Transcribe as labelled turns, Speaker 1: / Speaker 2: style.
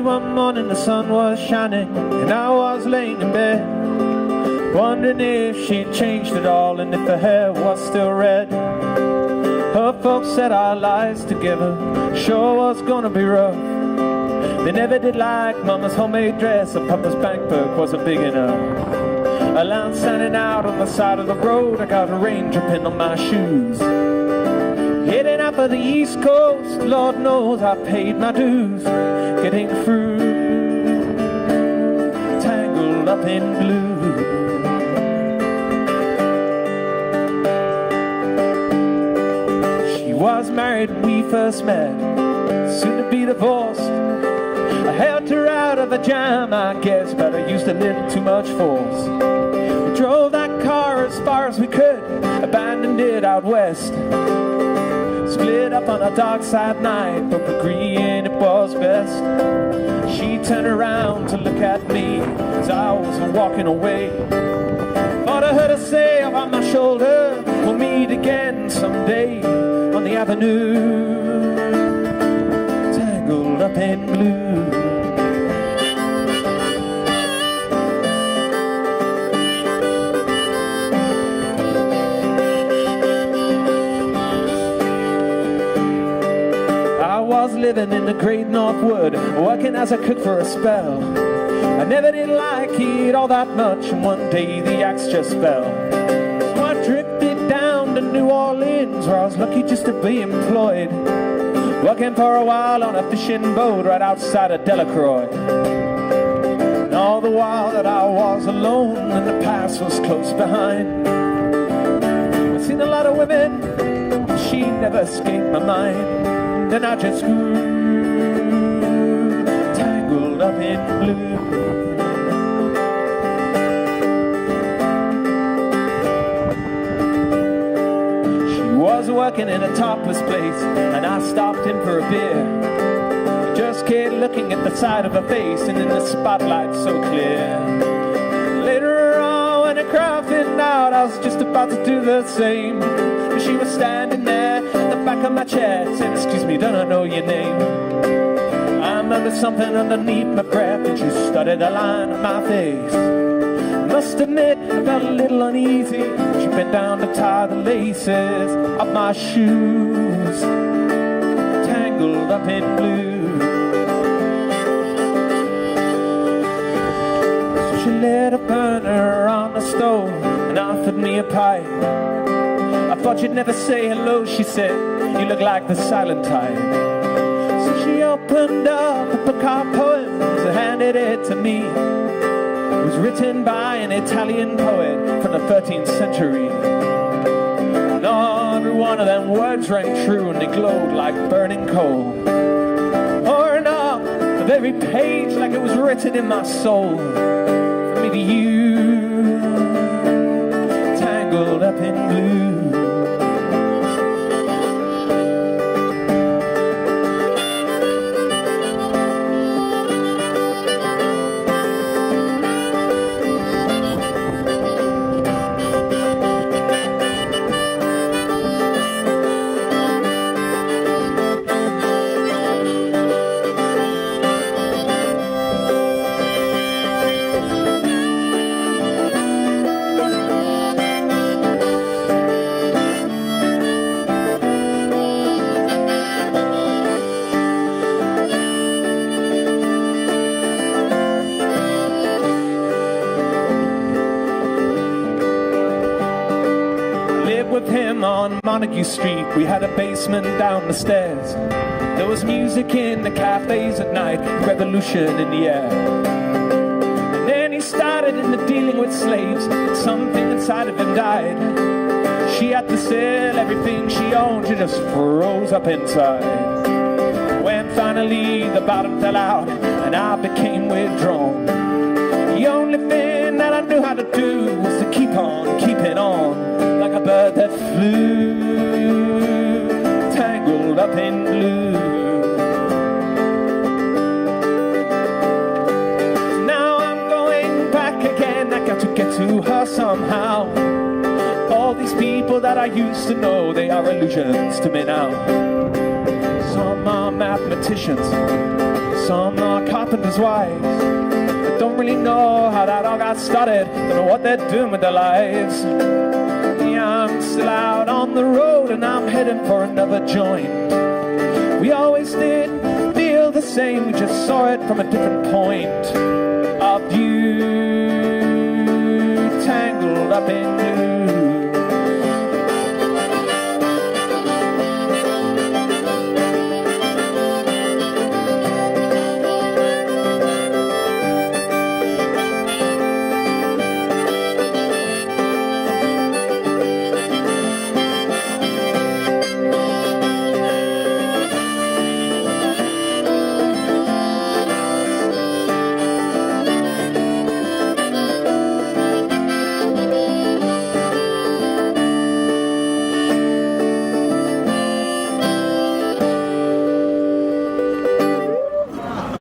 Speaker 1: one morning the sun was shining, and I was laying in bed, wondering if she'd changed at all and if her hair was still red. Her folks said our lives together sure was gonna be rough. They never did like Mama's homemade dress, and Papa's bank book wasn't big enough. A lamp standing out on the side of the road, I got a rain dripping on my shoes. Heading out for the East Coast, Lord knows I paid my dues. Getting through, tangled up in blue. She was married when we first met, soon to be divorced. I helped her out of a jam, I guess, but I used a little too much force. We drove that car as far as we could, abandoned it out west. Split up on a dark side night, but agreeing it was best. She turned around to look at me as I was walking away. Thought I heard her say over my shoulder, we'll meet again someday on the avenue, tangled up in blue. Living in the great Northwood, working as a cook for a spell. I never did like it all that much, and one day the axe just fell. So I drifted down to New Orleans, where I was lucky just to be employed, working for a while on a fishing boat right outside of Delacroix. And all the while that I was alone, and the past was close behind, I've seen a lot of women, but she never escaped my mind. Then I just grew, tangled up in blue. She was working in a topless place, and I stopped in for a beer. I just kept looking at the side of her face, and in the spotlight so clear. Later on, when the crowd thinned out, I was just about to do the same. But she was standing there at the back of my chair, saying, "Excuse me, don't I know your name?" I murmured something underneath my breath, and she studied the line on my face. Must admit, I felt a little uneasy. She bent down to tie the laces of my shoes, tangled up in blue. So she lit a burner on the stove and offered me a pipe. I thought you'd never say hello, she said, you look like the silent type. So she opened up a book of poems and handed it to me. It was written by an Italian poet from the 13th century. And every one of them words rang true, and they glowed like burning coal. Pouring off the very page like it was written in my soul. From me to you, tangled up in blue. With him on Montague Street, we had a basement down the stairs. There was music in the cafes at night, revolution in the air. And then he started into dealing with slaves, and something inside of him died. She had to sell everything she owned, she just froze up inside. When finally the bottom fell out and I became withdrawn, the only thing that I knew how to do was to keep on keeping on, like a bird that flew, tangled up in blue. Now I'm going back again, I got to get to her somehow. All these people that I used to know, they are illusions to me now. Some are mathematicians, some are carpenters, carpenter's wives. I don't really know how that all got started, don't know what they're doing with their lives. Yeah, I'm still out on the road and I'm heading for another joint. We always did feel the same, we just saw it from a different point of view. Tangled up in you.